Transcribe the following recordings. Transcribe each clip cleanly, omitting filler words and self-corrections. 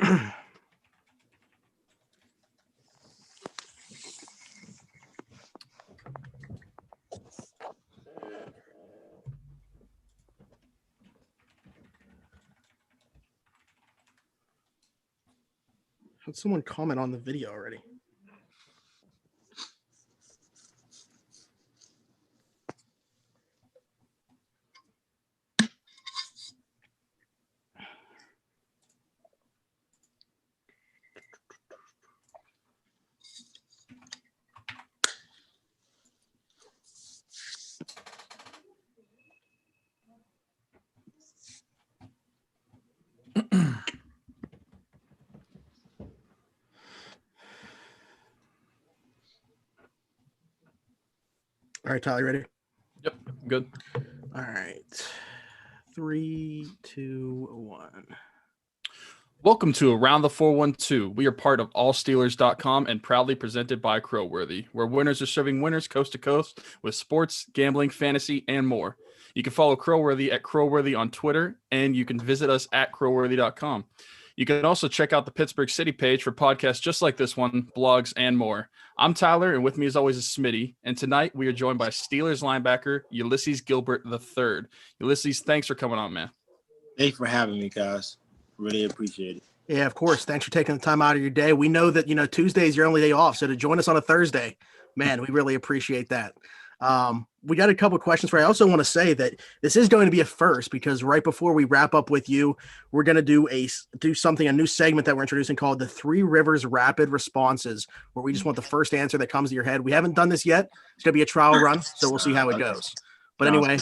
Had someone comment on the video already? All right, Tyler, ready? Yep, good. All right. 3, 2, 1. Welcome to Around the 412. We are part of allsteelers.com and proudly presented by Crowworthy, where winners are serving winners coast to coast with sports, gambling, fantasy, and more. You can follow Crowworthy at Crowworthy on Twitter, and you can visit us at crowworthy.com. You can also check out the Pittsburgh City page for podcasts just like this one, blogs, and more. I'm Tyler, and with me as always is Smitty. And tonight we are joined by Steelers linebacker Ulysees Gilbert III. Ulysees, thanks for coming on, man. Thanks for having me, guys. Really appreciate it. Yeah, of course. Thanks for taking the time out of your day. We know that, Tuesday is your only day off. So to join us on a Thursday, man, we really appreciate that. We got a couple of questions for you. I also want to say that this is going to be a first because right before we wrap up with you, we're going to do a new segment that we're introducing called the Three Rivers Rapid Responses, where we just want the first answer that comes to your head. We haven't done this yet. It's going to be a trial run, so we'll see how it goes. But anyway,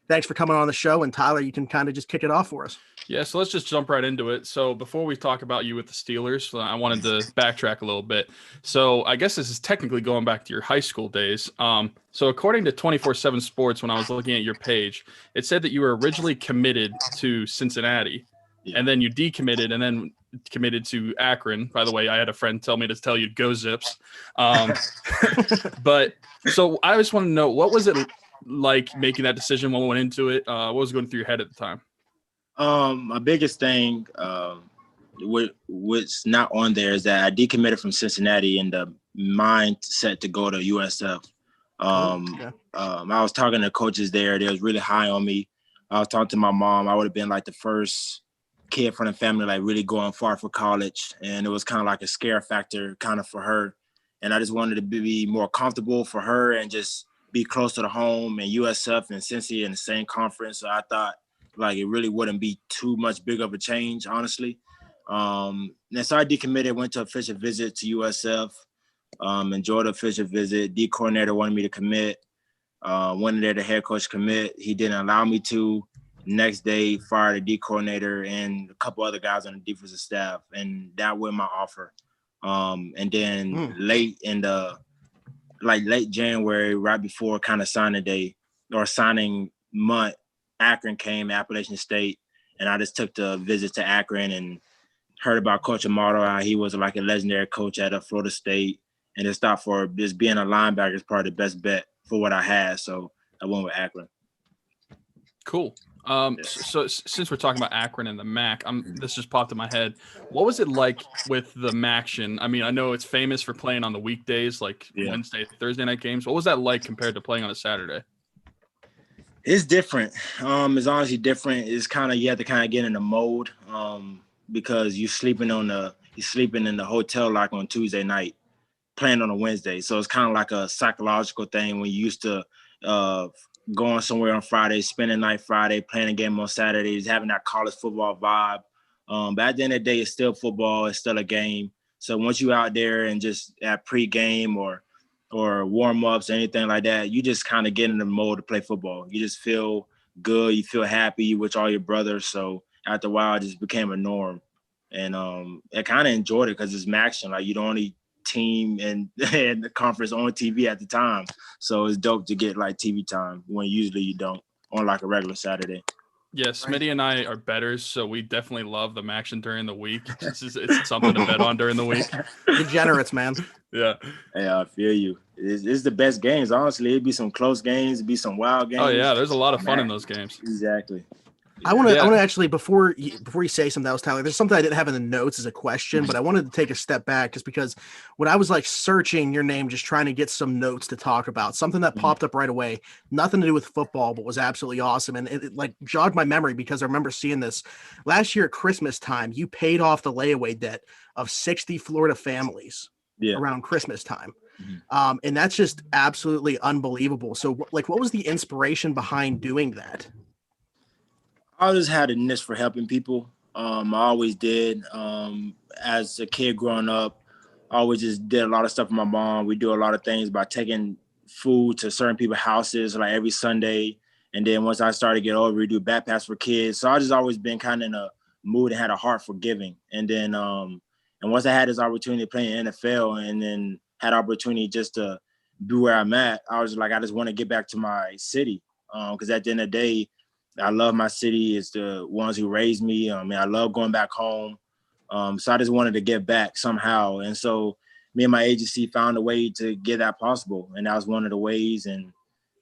thanks for coming on the show. And Tyler, you can kind of just kick it off for us. Yeah, so let's just jump right into it. So before we talk about you with the Steelers, I wanted to backtrack a little bit. So I guess this is technically going back to your high school days. So according to 24/7 Sports, when I was looking at your page, it said that you were originally committed to Cincinnati, and then you decommitted, and then committed to Akron. By the way, I had a friend tell me to tell you go Zips. But so I just want to know, what was it like making that decision when we went into it? What was going through your head at the time? My biggest thing, what's not on there is that I decommitted from Cincinnati in the mindset to go to USF. I was talking to coaches there. They was really high on me. I was talking to my mom. I would have been like the first kid from the family, like really going far for college. And it was kind of like a scare factor kind of for her. And I just wanted to be more comfortable for her and just be closer to home, and USF and Cincy in the same conference. So I thought, like, it really wouldn't be too much big of a change, honestly. And so I decommitted, went to official visit to USF, enjoyed the official visit. D coordinator wanted me to commit. Went in there, the head coach commit. He didn't allow me to. Next day, fired the D coordinator and a couple other guys on the defensive staff, and that was my offer. And then late January, right before kind of signing day or signing month, Akron came, Appalachian State, and I just took the visit to Akron and heard about Coach Amato, how he was like a legendary coach at Florida State, and just thought for just being a linebacker is probably the best bet for what I had, so I went with Akron. Cool. So since we're talking about Akron and the MAC, this just popped in my head. What was it like with the MACtion? I mean, I know it's famous for playing on the weekdays, like Wednesday, Thursday night games. What was that like compared to playing on a Saturday? It's different. It's honestly different. It's kind of, you have to kind of get in the mode because you're sleeping in the hotel like on Tuesday night, playing on a Wednesday. So it's kind of like a psychological thing when you used to going somewhere on Friday, spending night Friday, playing a game on Saturdays, having that college football vibe. But at the end of the day, it's still football. It's still a game. So once you're out there and just at pregame or warm-ups or anything like that, you just kind of get in the mode to play football. You just feel good. You feel happy with all your brothers. So after a while, it just became a norm. And I kind of enjoyed it because it's MACtion. Like, you're the only team in the conference on TV at the time. So it's dope to get, like, TV time when usually you don't on, like, a regular Saturday. Yeah, Smitty and I are bettors, so we definitely love the MACtion during the week. It's something to bet on during the week. Degenerates, man. Yeah. Yeah, I feel you. It's the best games, honestly. It'd be some close games. It'd be some wild games. Oh, yeah, there's a lot of fun in those games. Exactly. I want to actually, before you say something else, Tyler, there's something I didn't have in the notes as a question, but I wanted to take a step back just because when I was like searching your name, just trying to get some notes to talk about, something that popped up right away, nothing to do with football, but was absolutely awesome. And it like jogged my memory because I remember seeing this last year at Christmas time. You paid off the layaway debt of 60 Florida families around Christmas time. And that's just absolutely unbelievable. So like, what was the inspiration behind doing that? I always had a niche for helping people. I always did. As a kid growing up, I always just did a lot of stuff with my mom. We do a lot of things by taking food to certain people's houses, like every Sunday. And then once I started to get older, we do backpacks for kids. So I just always been kind of in a mood and had a heart for giving. And then, and once I had this opportunity to play in NFL and then had opportunity just to be where I'm at, I was like, I just want to get back to my city. Because at the end of the day, I love my city. It's the ones who raised me. I love going back home. So I just wanted to give back somehow. And so me and my agency found a way to get that possible. And that was one of the ways. And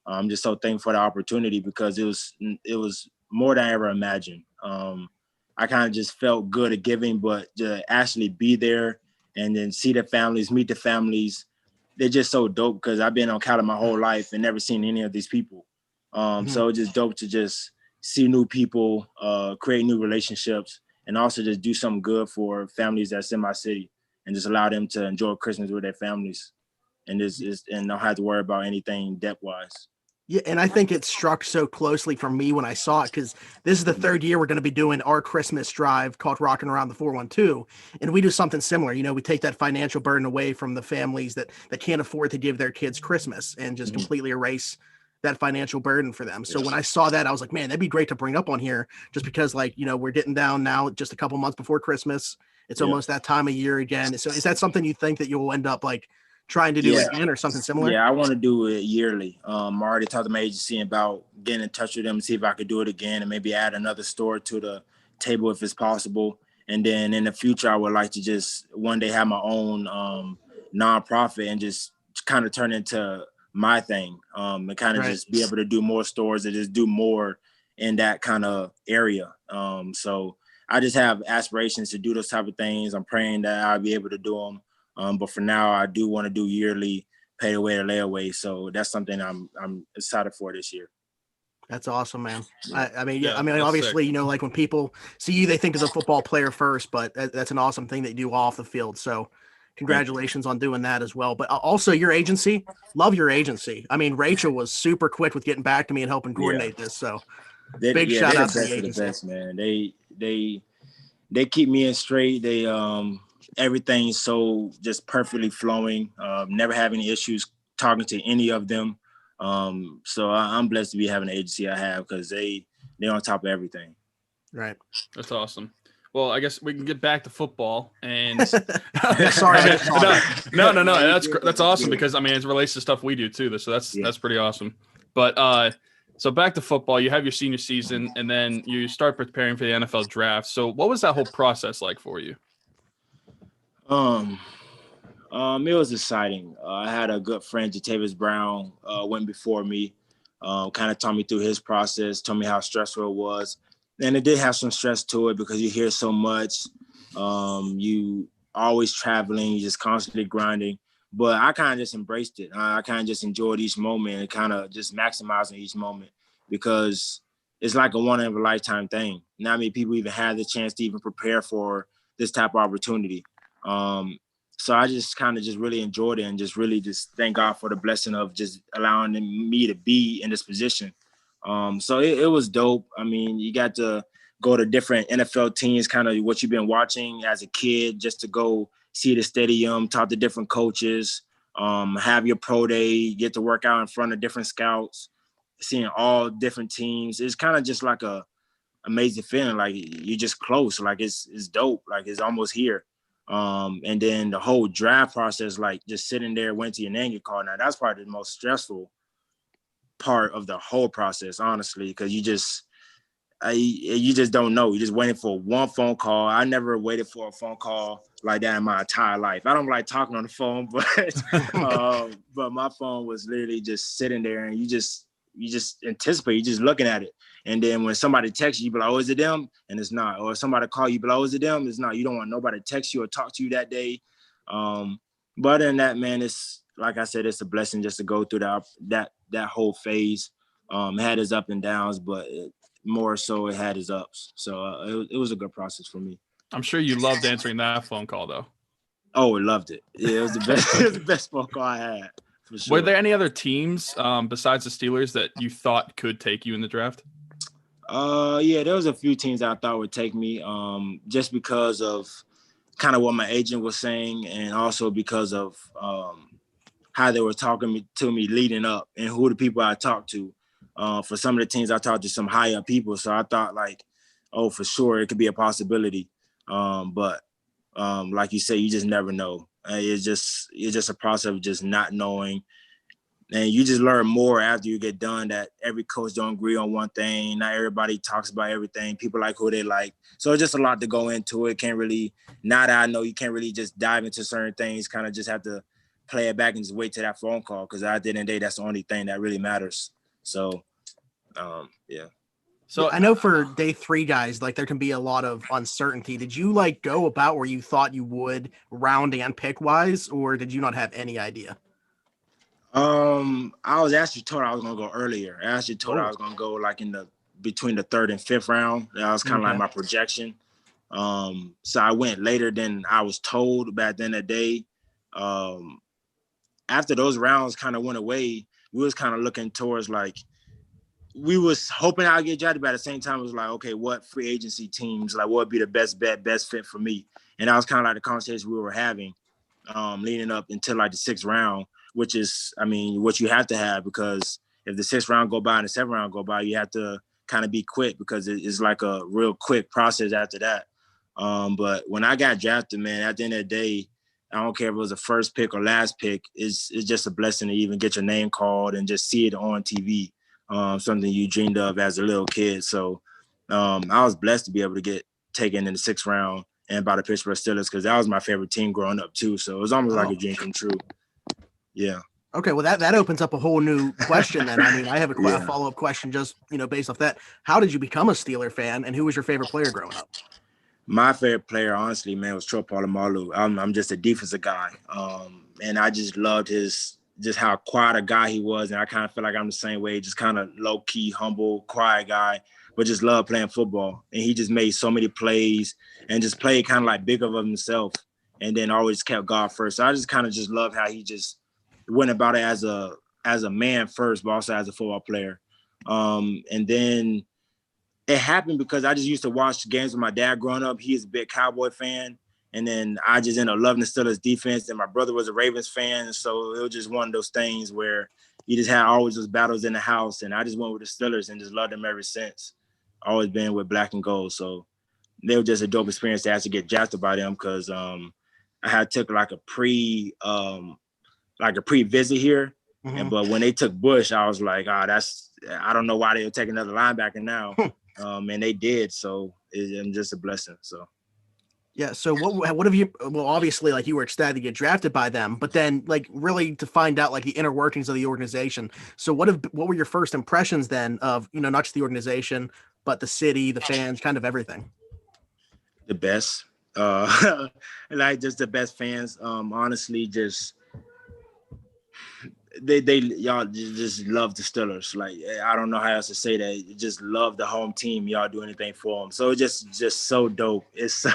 I'm just so thankful for the opportunity because it was more than I ever imagined. I kind of just felt good at giving, but to actually be there and then see the families, meet the families, they're just so dope because I've been on Cali my whole life and never seen any of these people. So it's just dope to just see new people, create new relationships, and also just do something good for families that's in my city and just allow them to enjoy Christmas with their families and and don't have to worry about anything debt-wise. Yeah, and I think it struck so closely for me when I saw it because this is the third year we're going to be doing our Christmas drive called Rocking Around the 412, and we do something similar. You know, we take that financial burden away from the families that can't afford to give their kids Christmas and just completely erase that financial burden for them. So when I saw that, I was like, man, that'd be great to bring up on here just because, like, you know, we're getting down now just a couple months before Christmas. It's almost that time of year again. So is that something you think that you'll end up like trying to do again or something similar? Yeah, I want to do it yearly. I already talked to my agency about getting in touch with them and see if I could do it again and maybe add another store to the table if it's possible. And then in the future, I would like to just one day have my own nonprofit and just kind of turn into my thing and kind of just be able to do more stores and just do more in that kind of area. So I just have aspirations to do those type of things. I'm praying that I'll be able to do them. But for now, I do want to do yearly pay away or layaway. So that's something I'm excited for this year. That's awesome, man. Yeah. I mean, obviously, you know, like when people see you, they think of the football player first, but that's an awesome thing that you do off the field. So congratulations on doing that as well. But also your agency, love your agency. I mean, Rachel was super quick with getting back to me and helping coordinate this. So big shout out to the agency. Best, man. They keep me in straight. They, everything's so just perfectly flowing. Never have any issues talking to any of them. So I'm blessed to be having the agency I have because they're on top of everything. Right. That's awesome. Well, I guess we can get back to football and sorry. No. That's awesome because I mean it relates to stuff we do too. So that's pretty awesome. But so back to football, you have your senior season and then you start preparing for the NFL draft. So what was that whole process like for you? It was exciting. I had a good friend, Jatavis Brown, went before me, kind of taught me through his process, told me how stressful it was. And it did have some stress to it because you hear so much. You always traveling, you just constantly grinding. But I kind of just embraced it. I kind of just enjoyed each moment and kind of just maximizing each moment because it's like a one-in-a-lifetime thing. Not many people even have the chance to even prepare for this type of opportunity. So I just kind of just really enjoyed it and just really just thank God for the blessing of just allowing me to be in this position. So it was dope. I mean, you got to go to different NFL teams, kind of what you've been watching as a kid, just to go see the stadium, talk to different coaches, have your pro day, get to work out in front of different scouts, seeing all different teams. It's kind of just like a amazing feeling. Like you're just close. Like it's dope. Like it's almost here. And then the whole draft process, like just sitting there, went to your name get called. Now that's probably the most stressful part of the whole process, honestly, because you just don't know. You're just waiting for one phone call. I never waited for a phone call like that in my entire life. I don't like talking on the phone, but but my phone was literally just sitting there, and you just anticipate, you're just looking at it. And then when somebody texts you, you be like, oh, is it them? And it's not. Or somebody call you, be like, oh, is it them? It's not. You don't want nobody to text you or talk to you that day. But other than that, man, it's like I said, it's a blessing just to go through that whole phase. It had its up and downs, but more so it had its ups. So it was a good process for me. I'm sure you loved answering that phone call, though. Oh, I loved it. Yeah, it was the best. It was the best phone call I had. For sure. Were there any other teams besides the Steelers that you thought could take you in the draft? Yeah, there was a few teams that I thought would take me, just because of kind of what my agent was saying, and also because of how they were talking to me leading up, and who the people I talked to. For some of the teams, I talked to some high up people, so I thought like, oh, for sure, it could be a possibility. But like you say, you just never know. It's just a process of just not knowing. And you just learn more after you get done that every coach don't agree on one thing. Not everybody talks about everything. People like who they like. So it's just a lot to go into it. Now that I know, you can't really just dive into certain things, kind of just have to play it back and just wait till that phone call. Because at the end of the day, that's the only thing that really matters. So, yeah. So I know for day 3 guys, like there can be a lot of uncertainty. Did you like go about where you thought you would round and pick wise, or did you not have any idea? I was actually told I was gonna go earlier. I was gonna go like between the 3rd and 5th round. That was kind of like my projection. So I went later than I was told back then that day. After those rounds kind of went away, we was kind of looking towards like, we was hoping I'd get drafted, but at the same time, it was like, okay, what free agency teams, like what would be the best bet, best fit for me? And that was kind of like the conversation we were having leading up until like the 6th round, which is, I mean, what you have to have, because if the 6th round go by and the 7th round go by, you have to kind of be quick, because it's like a real quick process after that. But when I got drafted, man, at the end of the day, I don't care if it was the first pick or last pick, it's just a blessing to even get your name called and just see it on TV. Something you dreamed of as a little kid. So I was blessed to be able to get taken in the 6th round and by the Pittsburgh Steelers, because that was my favorite team growing up too. So it was almost like a dream come true. Yeah. Okay, well that opens up a whole new question then. I mean, I have a follow-up question just, based off that. How did you become a Steeler fan, and who was your favorite player growing up? My favorite player, honestly, man, was Troy Polamalu. I'm just a defensive guy. And I just loved just how quiet a guy he was. And I kind of feel like I'm the same way, just kind of low-key, humble, quiet guy, but just love playing football. And he just made so many plays and just played kind of like big of himself, and then always kept God first. So I just kind of just love how he just went about it as a man first, but also as a football player. And then it happened because I just used to watch games with my dad growing up. He is a big Cowboy fan. And then I just ended up loving the Steelers defense. And my brother was a Ravens fan. And so it was just one of those things where you just had always those battles in the house. And I just went with the Steelers and just loved them ever since. Always been with black and gold. So they were just a dope experience to actually get drafted by them, because I had took like a pre-visit here. Mm-hmm. But when they took Bush, I was like, I don't know why they would take another linebacker now. And they did. So it's just a blessing. So. Yeah. So what have you, well, obviously like you were ecstatic to get drafted by them, but then like really to find out like the inner workings of the organization. So what were your first impressions then of, not just the organization, but the city, the fans, kind of everything? The best, like just the best fans. Honestly, just, y'all just love the Steelers. Like, I don't know how else to say that. You just love the home team. Y'all do anything for them. So it's just so dope. It's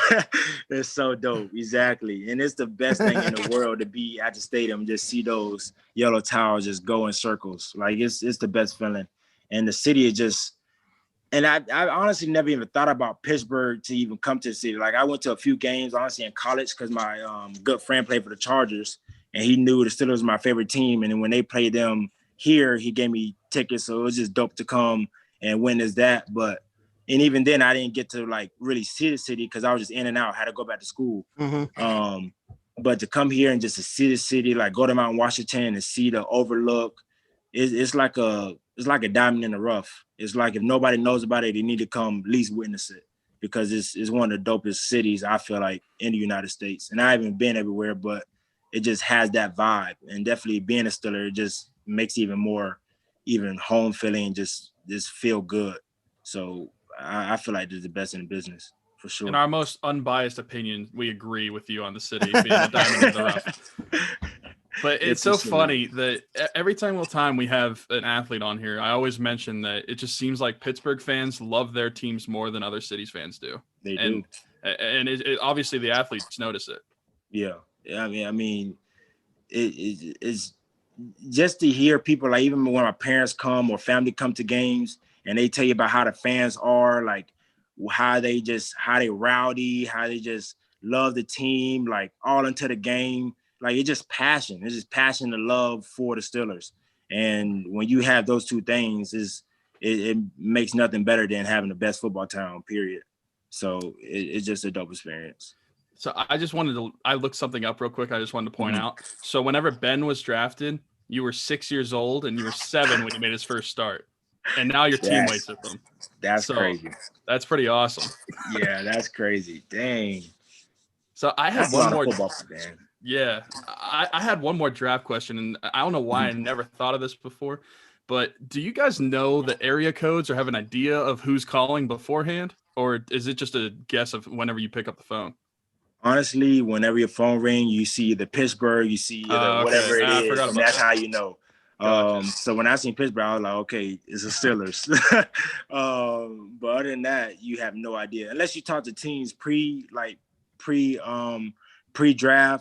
so dope. Exactly. And it's the best thing in the world to be at the stadium, just see those yellow towers just go in circles. Like it's the best feeling. And the city is just, and I honestly never even thought about Pittsburgh to even come to the city. Like I went to a few games, honestly, in college, because my good friend played for the Chargers. And he knew the Steelers was my favorite team. And then when they played them here, he gave me tickets. So it was just dope to come and witness that. And even then, I didn't get to like really see the city because I was just in and out. I had to go back to school. Mm-hmm. But to come here and just to see the city, like go to Mount Washington and see the overlook, it's like a diamond in the rough. It's like if nobody knows about it, they need to come at least witness it, because it's one of the dopest cities, I feel like, in the United States. And I haven't been everywhere, but it just has that vibe. And definitely being a Steeler, it just makes it even more even home feeling, just feel good. So I feel like they're the best in the business for sure. In our most unbiased opinion, we agree with you on the city being a diamond in the rough. But it's so funny that every time we have an athlete on here, I always mention that it just seems like Pittsburgh fans love their teams more than other cities fans do. They do. And it obviously the athletes notice it. Yeah. I mean, it's just to hear people, like even when my parents come or family come to games and they tell you about how the fans are, like how they rowdy, how they just love the team, like all into the game. Like it's just passion. It's just passion and love for the Steelers. And when you have those two things, it makes nothing better than having the best football town, period. So it's just a dope experience. So I looked something up real quick. I just wanted to point out. So whenever Ben was drafted, you were 6 years old and you were 7 when he made his first start. And now your teammates with him. That's crazy. That's pretty awesome. Yeah, that's crazy. Dang. So I had one more. Football, man. Yeah, I had one more draft question, and I don't know why I never thought of this before, but do you guys know the area codes or have an idea of who's calling beforehand, or is it just a guess of whenever you pick up the phone? Honestly, whenever your phone rings, you see the Pittsburgh, you see whatever it is, and that's how you know. Gotcha. So when I seen Pittsburgh, I was like, okay, it's the Steelers. But other than that, you have no idea unless you talk to teams pre-draft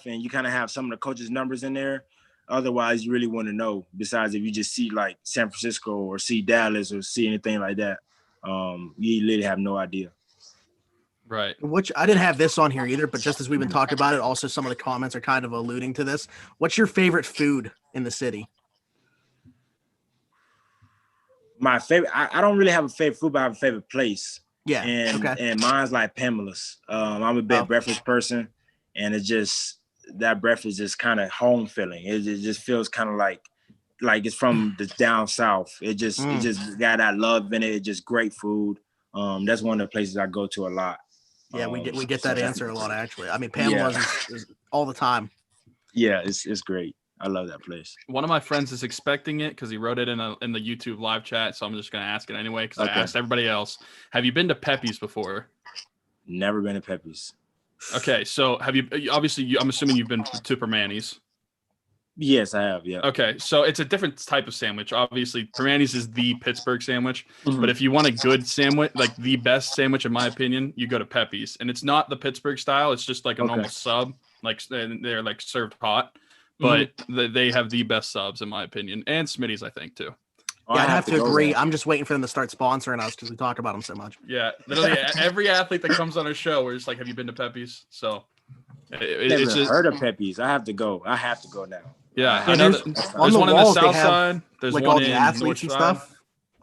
and you kind of have some of the coaches' numbers in there. Otherwise, you really want to know. Besides, if you just see like San Francisco or see Dallas or see anything like that, you literally have no idea. Right. Which I didn't have this on here either, but just as we've been talking about it, also some of the comments are kind of alluding to this. What's your favorite food in the city? My favorite, I don't really have a favorite food, but I have a favorite place. Yeah. And mine's like Pamela's. I'm a big breakfast person, and it's just that breakfast is kind of home feeling. It just feels kind of like it's from the down south. It just got that love in it. It's just great food. That's one of the places I go to a lot. Yeah, we get that answer a lot actually. I mean, Pamela's is all the time. Yeah, it's great. I love that place. One of my friends is expecting it because he wrote it in the YouTube live chat, so I'm just going to ask it anyway because I asked everybody else. Have you been to Pepe's before? Never been to Pepe's. Okay, so have you? Obviously, I'm assuming you've been to Permani's. Yes, I have. Yeah. Okay, so it's a different type of sandwich. Obviously, Permani's is the Pittsburgh sandwich, but if you want a good sandwich, like the best sandwich in my opinion, you go to Pepe's, and it's not the Pittsburgh style. It's just like a normal sub, like they're like served hot. But they have the best subs, in my opinion, and Smitty's, I think, too. Yeah, I'd have to agree. I'm just waiting for them to start sponsoring us because we talk about them so much. Yeah, literally every athlete that comes on our show, we're just like, have you been to Pepe's? So it's just heard of Pepe's. I have to go. I have to go now. Yeah, I know there's one in the south side. There's like one all the in athletes and North stuff.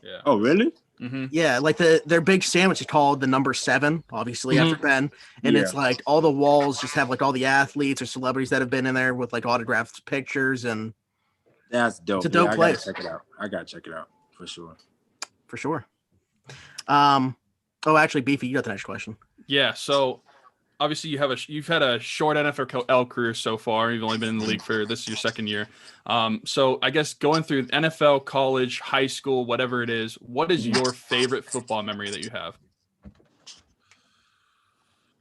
Yeah. Oh, really? Mm-hmm. Yeah, like their big sandwich is called the number 7, obviously after Ben, and it's like all the walls just have like all the athletes or celebrities that have been in there with like autographed pictures, and that's dope. It's a dope place. I gotta check it out for sure. For sure. Oh, actually, Beefy, you got the next question. Yeah. So obviously you've had a short NFL career so far. You've only been in the league for this is your second year. So I guess going through NFL, college, high school, whatever it is, what is your favorite football memory that you have?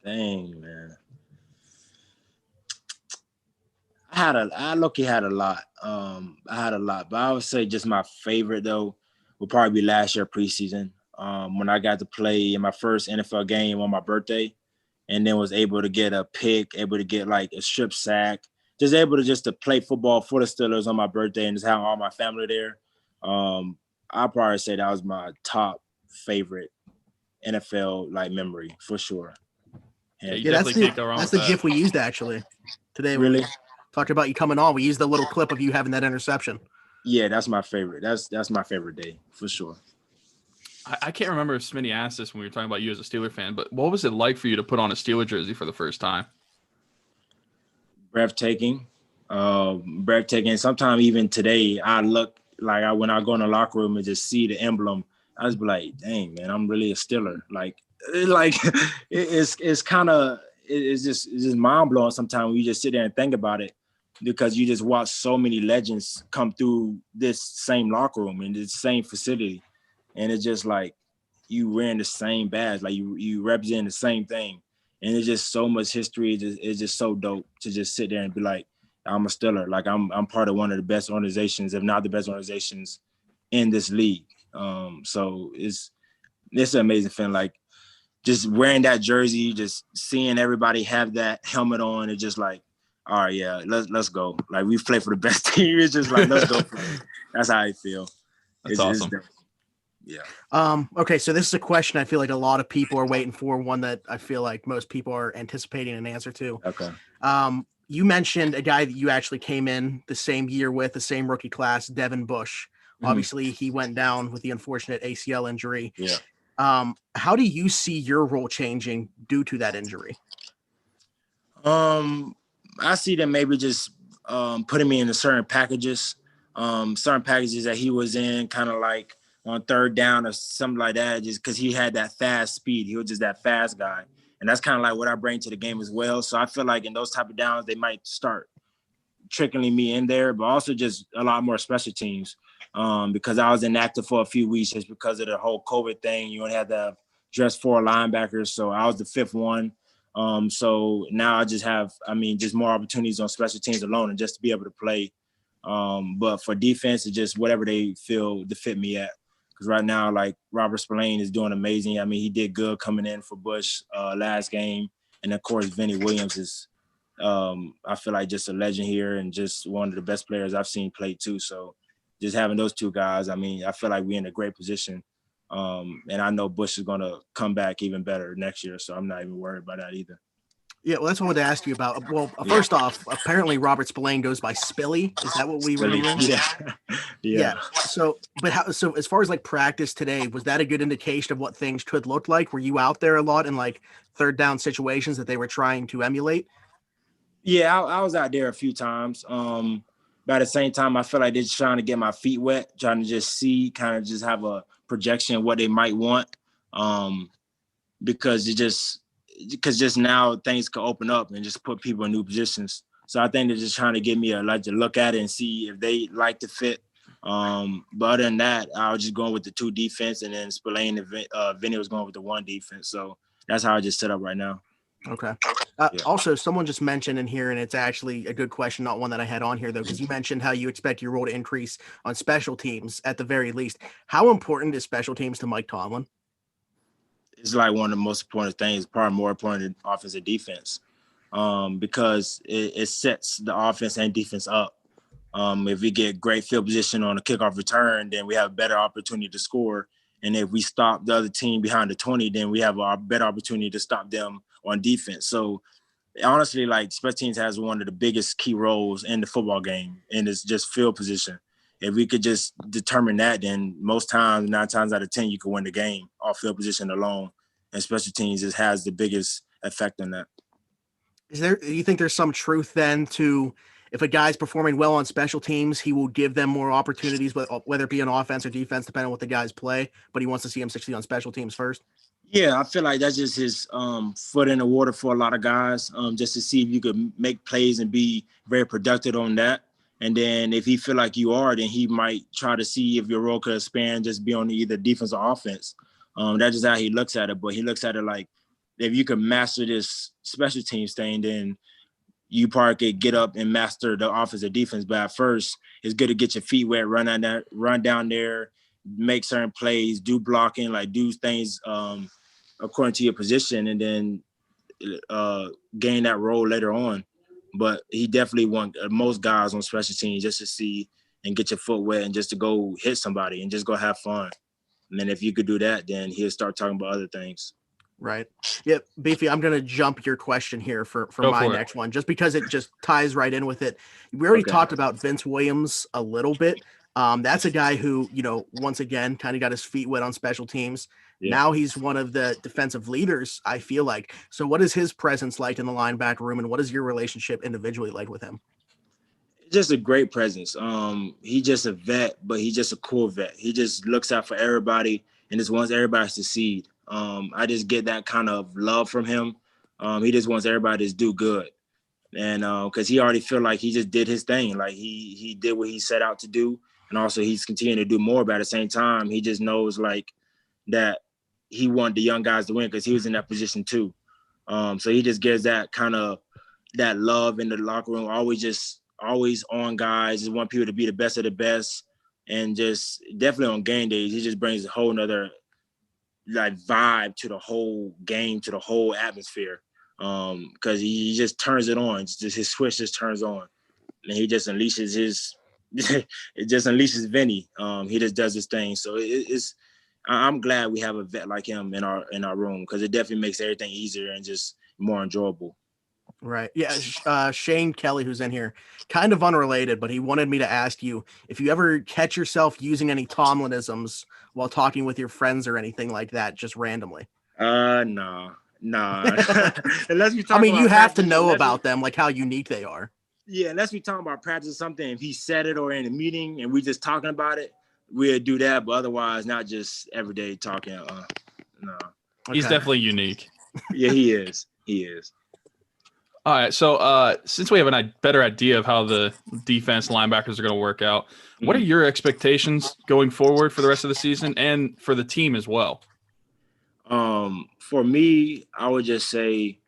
Dang, man. I low-key had a lot. But I would say just my favorite though would probably be last year preseason. When I got to play in my first NFL game on my birthday, and then was able to get a pick, able to get like a strip sack, just able to play football for the Steelers on my birthday and just have all my family there. I'll probably say that was my top favorite NFL like memory for sure. Yeah, that's the GIF we used actually today. Really? Talked about you coming on. We used the little clip of you having that interception. Yeah, that's my favorite. That's my favorite day for sure. I can't remember if Smitty asked this when we were talking about you as a Steeler fan, but what was it like for you to put on a Steeler jersey for the first time? Breathtaking. Sometimes even today, I look like when I go in the locker room and just see the emblem, I just be like, dang, man, I'm really a Steeler. It's just mind blowing sometimes when you just sit there and think about it. because you just watch so many legends come through this same locker room and this same facility. And it's just like you wearing the same badge, like you represent the same thing. And it's just so much history. It's just so dope to just sit there and be like, I'm a Steeler. Like I'm part of one of the best organizations, if not the best organizations in this league. So it's an amazing feeling. Like just wearing that jersey, just seeing everybody have that helmet on, it's just like, all right, yeah, let's go. Like we play for the best team. It's just like, let's go. That's how I feel. That's awesome. Yeah. Okay, so this is a question I feel like a lot of people are waiting for, one that I feel like most people are anticipating an answer to. Okay. You mentioned a guy that you actually came in the same year with, the same rookie class, Devin Bush. Mm-hmm. Obviously, he went down with the unfortunate ACL injury. Yeah. How do you see your role changing due to that injury? I see them maybe just putting me into certain packages that he was in, kind of like on third down or something like that, just because he had that fast speed. He was just that fast guy. And that's kind of like what I bring to the game as well. So I feel like in those type of downs, they might start trickling me in there, but also just a lot more special teams because I was inactive for a few weeks just because of the whole COVID thing. You only had to dress 4 linebackers. So I was the 5th one. So now I just have, just more opportunities on special teams alone and just to be able to play. But for defense, it's just whatever they feel to fit me at. Because right now, like Robert Spillane is doing amazing. He did good coming in for Bush last game. And of course, Vinny Williams is, I feel like just a legend here and just one of the best players I've seen play too. So just having those 2 guys, I feel like we're in a great position. And I know Bush is going to come back even better next year. So I'm not even worried about that either. Yeah, well, that's what I wanted to ask you about. Well, first off, apparently Robert Spillane goes by Spilly. Is that what we were hearing? Yeah. So as far as like practice today, was that a good indication of what things could look like? Were you out there a lot in like third down situations that they were trying to emulate? Yeah, I was out there a few times. But at the same time, I feel like they're just trying to get my feet wet, trying to just see, kind of just have a projection of what they might want. Because just now things could open up and just put people in new positions. So I think they're just trying to get me to look at it and see if they like to fit. But other than that, I was just going with the 2 defense, and then Spillane and Vinny was going with the 1 defense. So that's how I just set up right now. Okay. Also, someone just mentioned in here, and it's actually a good question, not one that I had on here, though, because you mentioned how you expect your role to increase on special teams at the very least. How important is special teams to Mike Tomlin? It's like one of the most important things, probably more important than offense and defense, because it sets the offense and defense up. If we get great field position on a kickoff return, then we have a better opportunity to score. And if we stop the other team behind the 20, then we have a better opportunity to stop them on defense. So honestly, like special teams has one of the biggest key roles in the football game, and it's just field position. If we could just determine that, then most times, 9 times out of 10, you could win the game off field position alone. And special teams just has the biggest effect on that. Do you think there's some truth then to, if a guy's performing well on special teams, he will give them more opportunities, whether it be on offense or defense, depending on what the guys play, but he wants to see them succeed on special teams first? Yeah, I feel like that's just his foot in the water for a lot of guys, just to see if you could make plays and be very productive on that. And then if he feel like you are, then he might try to see if your role could expand, just be on either defense or offense. That's just how he looks at it. But he looks at it like, if you can master this special teams thing, then you probably could get up and master the offense or defense. But at first, it's good to get your feet wet, run down there, make certain plays, do blocking, like do things according to your position, and then gain that role later on. But he definitely want most guys on special teams just to see and get your foot wet and just to go hit somebody and just go have fun. And then if you could do that, then he'll start talking about other things. Right. Yeah, Beefy, I'm going to jump your question here for my next one, just because it just ties right in with it. We already talked about Vince Williams a little bit. That's a guy who, once again, kind of got his feet wet on special teams. Yeah. Now he's one of the defensive leaders, I feel like. So what is his presence like in the linebacker room, and what is your relationship individually like with him? Just a great presence. He's just a vet, but he's just a cool vet. He just looks out for everybody and just wants everybody to succeed. I just get that kind of love from him. He just wants everybody to do good. And because he already feel like he just did his thing, like he did what he set out to do, and also he's continuing to do more. But at the same time, he just knows like that he wanted the young guys to win because he was in that position too. So he just gives that kind of that love in the locker room, always on guys, just want people to be the best of the best, and just definitely on game days, he just brings a whole nother like vibe to the whole game, to the whole atmosphere. Because he just turns it on. It's just his switch just turns on, and he just unleashes his. It just unleashes Vinny. He just does his thing. So it's. I'm glad we have a vet like him in our room because it definitely makes everything easier and just more enjoyable. Right. Yeah. Shane Kelly, who's in here, kind of unrelated, but he wanted me to ask you if you ever catch yourself using any Tomlinisms while talking with your friends or anything like that, just randomly. No. Unless we talk I mean, you have to practice, know about them, like how unique they are. Yeah, unless we talking about practice or something. If he said it or in a meeting and we just talking about it, we'll do that. But otherwise, not just everyday talking. No. Okay. He's definitely unique. Yeah, he is. He is. All right. So since we have a better idea of how the defense linebackers are going to work out, what are your expectations going forward for the rest of the season and for the team as well? For me, I would just say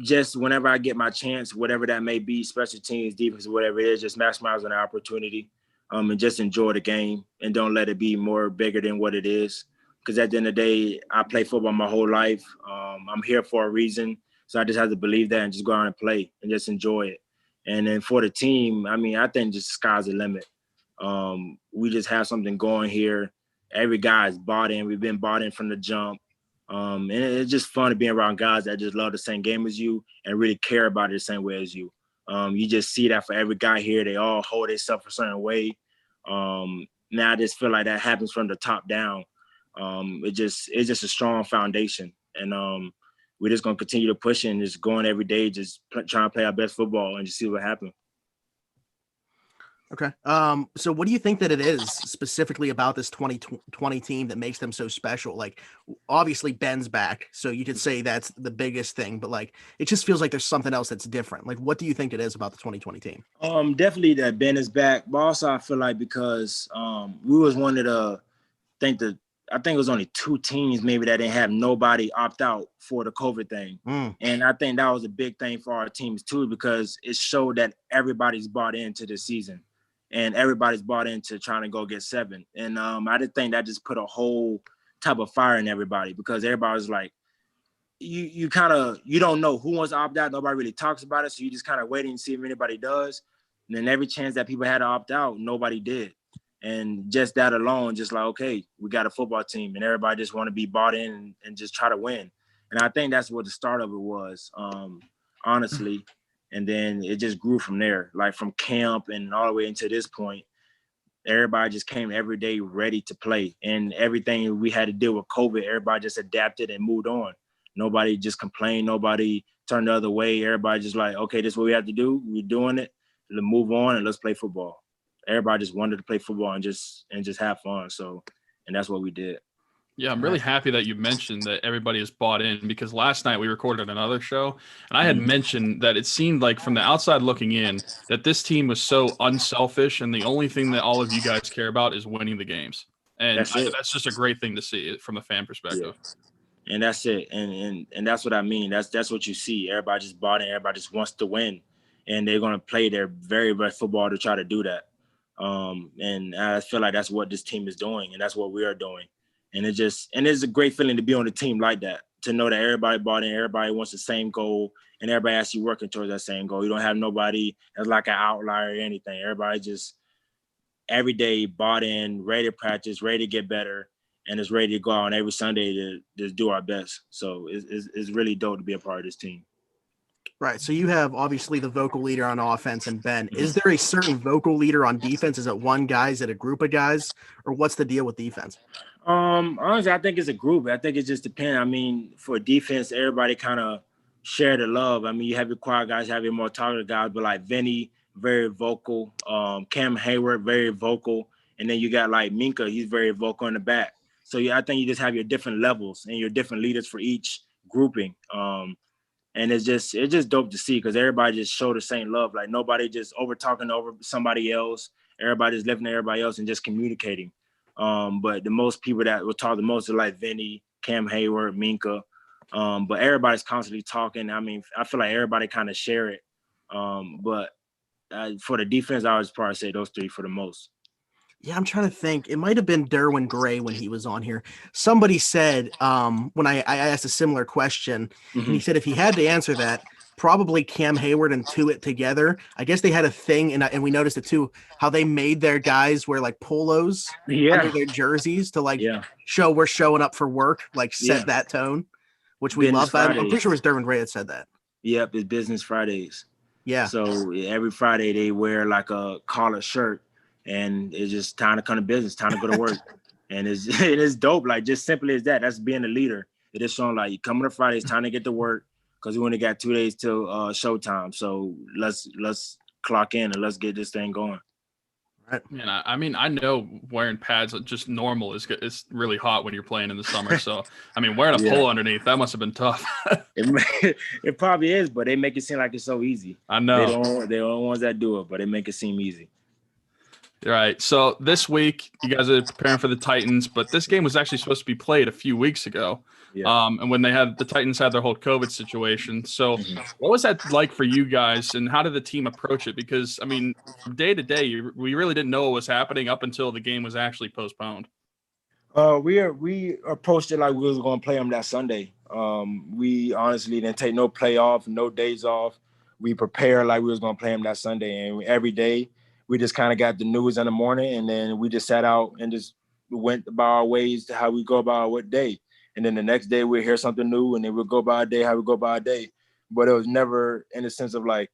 just whenever I get my chance, whatever that may be, special teams, defense, whatever it is, just maximize on the opportunity and just enjoy the game and don't let it be more bigger than what it is. Because at the end of the day, I play football my whole life. I'm here for a reason. So I just have to believe that and just go out and play and just enjoy it. And then for the team, I mean, I think just sky's the limit. We just have something going here. Every guy is bought in. We've been bought in from the jump. And it's just fun to be around guys that just love the same game as you and really care about it the same way as you. You just see that for every guy here. They all hold themselves a certain way. Now I just feel like that happens from the top down. It's just a strong foundation. And we're just going to continue to push it and just going every day, just trying to play our best football and just see what happens. Okay. So what do you think that it is specifically about this 2020 team that makes them so special? Like, obviously Ben's back, so you could say that's the biggest thing, but like, it just feels like there's something else that's different. Like, what do you think it is about the 2020 team? Definitely that Ben is back, but also I feel like because we was one of the, I think it was only 2 teams maybe that didn't have nobody opt out for the COVID thing. And I think that was a big thing for our teams too, because it showed that everybody's bought into the season. And everybody's bought into trying to go get 7. And I just think that just put a whole type of fire in everybody because everybody's like, you don't know who wants to opt out. Nobody really talks about it. So you just kind of waiting and see if anybody does. And then every chance that people had to opt out, nobody did. And just that alone, just like, okay, we got a football team and everybody just want to be bought in and just try to win. And I think that's what the start of it was, honestly. And then it just grew from there, like from camp and all the way into this point. Everybody just came every day ready to play. And everything we had to deal with COVID, everybody just adapted and moved on. Nobody just complained. Nobody turned the other way. Everybody just like, okay, this is what we have to do. We're doing it. Let's move on and let's play football. Everybody just wanted to play football and just have fun. So, and that's what we did. Yeah, I'm really happy that you mentioned that everybody is bought in because last night we recorded another show and I had mentioned that it seemed like from the outside looking in that this team was so unselfish and the only thing that all of you guys care about is winning the games. And that's just a great thing to see from the fan perspective. Yeah. And that's it. And that's what I mean. That's what you see. Everybody just bought in. Everybody just wants to win. And they're going to play their very best football to try to do that. And I feel like that's what this team is doing and that's what we are doing. And it's a great feeling to be on a team like that, to know that everybody bought in, everybody wants the same goal, and everybody actually working towards that same goal. You don't have nobody that's like an outlier or anything. Everybody just every day bought in, ready to practice, ready to get better, and is ready to go out on every Sunday to just do our best. So it's really dope to be a part of this team. Right. So you have obviously the vocal leader on offense and Ben. Is there a certain vocal leader on defense? Is it one guy? Is it a group of guys? Or what's the deal with defense? Honestly, I think it's a group. I think it just depends. I mean, for defense, everybody kind of share the love. I mean, you have your quiet guys, you have your more talkative guys, but like Vinny, very vocal. Cam Hayward, very vocal. And then you got like Minka, he's very vocal in the back. So yeah, I think you just have your different levels and your different leaders for each grouping. And it's just dope to see because everybody just show the same love. Like nobody just over talking over somebody else. Everybody just lifting everybody else and just communicating. But the most people that will talk the most are like Vinny, Cam Hayward, Minka. But everybody's constantly talking. I mean, I feel like everybody kind of share it. But for the defense, I would probably say those three for the most. Yeah, I'm trying to think. It might have been Derwin Gray when he was on here. Somebody said when I asked a similar question, and he said if he had to answer that, probably Cam Hayward and Tuitt together. I guess they had a thing, and we noticed it too, how they made their guys wear like polos under their jerseys to like show we're showing up for work, like set that tone, which we love. I'm pretty sure it was Derwin Gray that said that. Yep, it's Business Fridays. Yeah. So every Friday they wear like a collared shirt. And it's just time to come to business, time to go to work. And it is dope, like just simply as that. That's being a leader. It is showing like you come on a Friday, it's time to get to work because we only got 2 days till showtime. So let's clock in and let's get this thing going. Right. And I mean, I know wearing pads just normal it's really hot when you're playing in the summer. So I mean, wearing a polo underneath, that must have been tough. It probably is, but they make it seem like it's so easy. I know. They're the only ones that do it, but they make it seem easy. All right. So this week, you guys are preparing for the Titans, but this game was actually supposed to be played a few weeks ago. Yeah. And when the Titans had their whole COVID situation. So what was that like for you guys, and how did the team approach it? Because, I mean, from day to day, we really didn't know what was happening up until the game was actually postponed. We approached it like we was going to play them that Sunday. We honestly didn't take no play off, no days off. We prepared like we was going to play them that Sunday, and every day – we just kind of got the news in the morning, and then we just sat out and just went about our ways to how we go about what day. And then the next day we'd hear something new, and then we'll go about our day, how we go about our day. But it was never in the sense of like,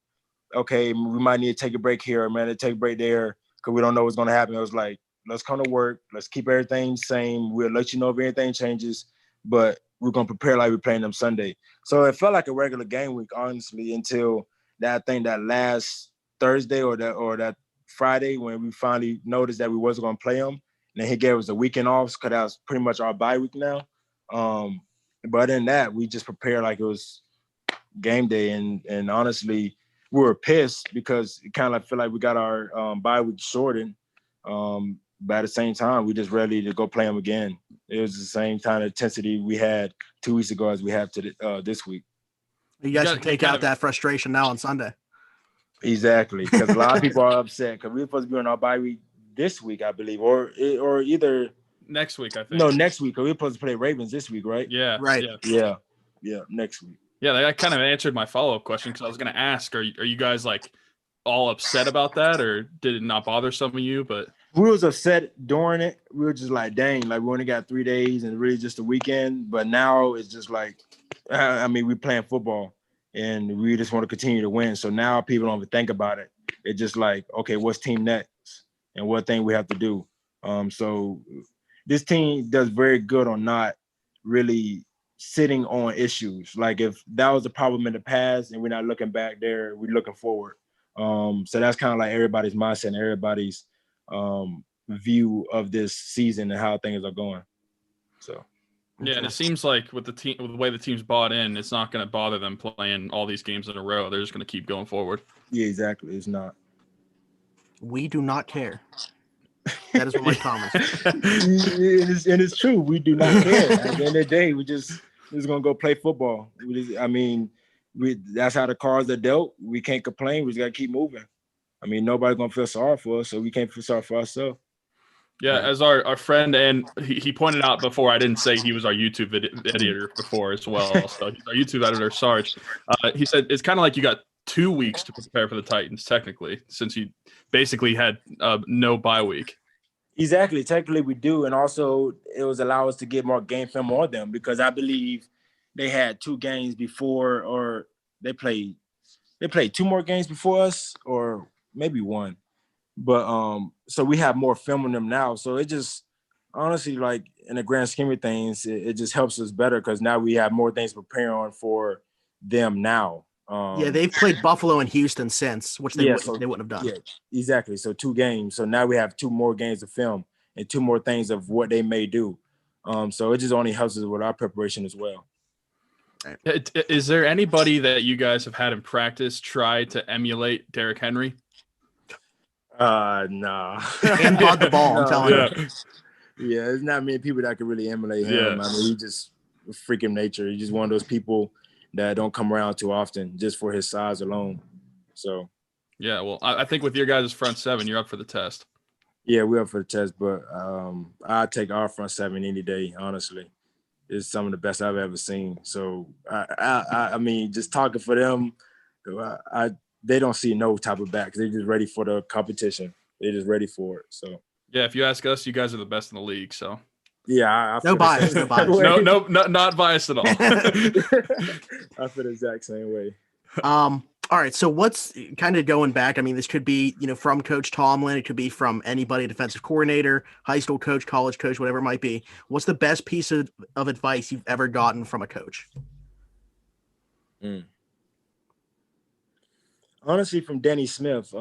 okay, we might need to take a break here, or man, to take a break there, because we don't know what's going to happen. It was like, let's come to work. Let's keep everything the same. We'll let you know if anything changes, but we're going to prepare like we're playing them Sunday. So it felt like a regular game week, honestly, until that last Thursday or that Friday when we finally noticed that we wasn't going to play them. And then he gave us a weekend off because that was pretty much our bye week now. But other than that, we just prepared like it was game day. And honestly, we were pissed because it kind of feel like we got our bye week shortened. But at the same time, we just ready to go play them again. It was the same kind of intensity we had 2 weeks ago as we have this week. You guys can take out that frustration now on Sunday. Exactly, because a lot of people are upset because we were supposed to be on our bye week this week, I believe, or either next week. I think next week. Because we were supposed to play Ravens this week, right? Yeah, right. Yeah, next week. Yeah, that kind of answered my follow-up question because I was going to ask: Are you guys like all upset about that, or did it not bother some of you? But we was upset during it. We were just like, dang, like we only got 3 days and really just a weekend. But now it's just like, I mean, we're playing football. And we just want to continue to win. So now people don't even think about it. It's just like, okay, what's team next? And what thing we have to do? So this team does very good on not really sitting on issues. Like if that was a problem in the past and we're not looking back there, we're looking forward. So that's kind of like everybody's mindset and everybody's view of this season and how things are going. So. Yeah, and it seems like with the way the team's bought in, it's not going to bother them playing all these games in a row. They're just going to keep going forward. Yeah, exactly. It's not. We do not care. That is what my comments. And it's true. We do not care. At the end of the day, we're just going to go play football. That's how the cards are dealt. We can't complain. We just got to keep moving. I mean, nobody's going to feel sorry for us, so we can't feel sorry for ourselves. Yeah, as our friend, and he pointed out before, I didn't say he was our YouTube editor before as well. So he's our YouTube editor, Sarge. He said it's kind of like you got 2 weeks to prepare for the Titans, technically, since you basically had no bye week. Exactly. Technically, we do. And also, it was allow us to get more game film on them because I believe they had 2 games before, or they played 2 more games before us, or maybe 1. But so we have more film on them now. So it just honestly, like in the grand scheme of things, it just helps us better because now we have more things to prepare on for them now. Yeah, they've played Buffalo and Houston since, which they wouldn't have done. Yeah, exactly. So 2 games. So now we have 2 more games of film and 2 more things of what they may do. So it just only helps us with our preparation as well. Is there anybody that you guys have had in practice try to emulate Derrick Henry? Nah. And bought the ball, I'm telling you. Yeah, there's not many people that can really emulate him. I mean, he just a freak of nature. He's just one of those people that don't come around too often just for his size alone. So, yeah, well, I think with your guys' front seven, you're up for the test. Yeah, we're up for the test, but I'd take our front seven any day, honestly. It's some of the best I've ever seen. So, I mean, just talking for them, they don't see no type of backs. They're just ready for the competition. They're just ready for it. So, yeah, if you ask us, you guys are the best in the league. So, yeah, no bias, no bias. No, not biased at all. I feel the exact same way. All right, so what's kind of going back? I mean, this could be, from Coach Tomlin. It could be from anybody, defensive coordinator, high school coach, college coach, whatever it might be. What's the best piece of advice you've ever gotten from a coach? Honestly, from Denny Smith,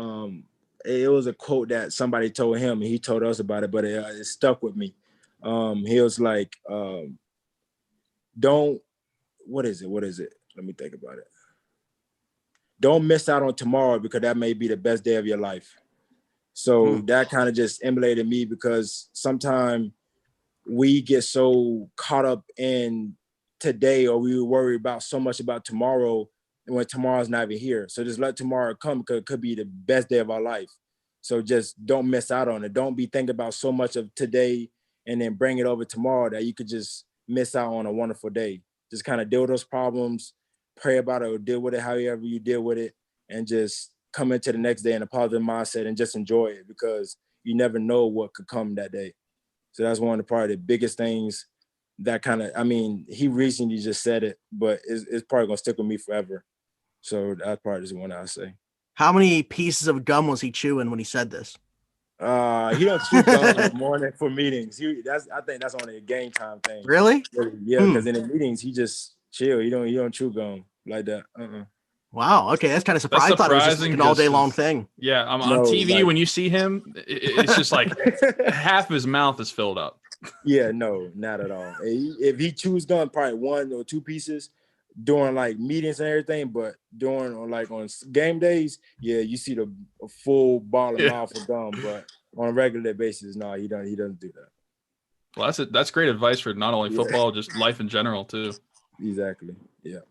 it was a quote that somebody told him, and he told us about it, but it stuck with me. He was like, what is it? Let me think about it. Don't miss out on tomorrow because that may be the best day of your life. So that kind of just emulated me because sometimes we get so caught up in today, or we worry about so much about tomorrow when tomorrow's not even here. So just let tomorrow come because it could be the best day of our life. So just don't miss out on it. Don't be thinking about so much of today and then bring it over tomorrow that you could just miss out on a wonderful day. Just kind of deal with those problems, pray about it, or deal with it however you deal with it, and just come into the next day in a positive mindset and just enjoy it because you never know what could come that day. So that's one of the biggest things that he recently just said it, but it's probably going to stick with me forever. So that's probably just one I say. How many pieces of gum was he chewing when he said this? He don't chew gum in the morning for meetings. I think that's only a game time thing. Really? Yeah, because in the meetings he just chill. He don't chew gum like that. Wow. Okay, that's kind of surprising. I thought it was just like an all day long thing. Yeah, on TV when you see him, it's just like half of his mouth is filled up. Yeah, no, not at all. If he chews gum, probably one or two pieces during like meetings and everything, but on game days, yeah, you see the full ball of mouth of gum, but on a regular basis, no, he doesn't do that. Well, that's great advice for not only football, just life in general too. Exactly. Yeah.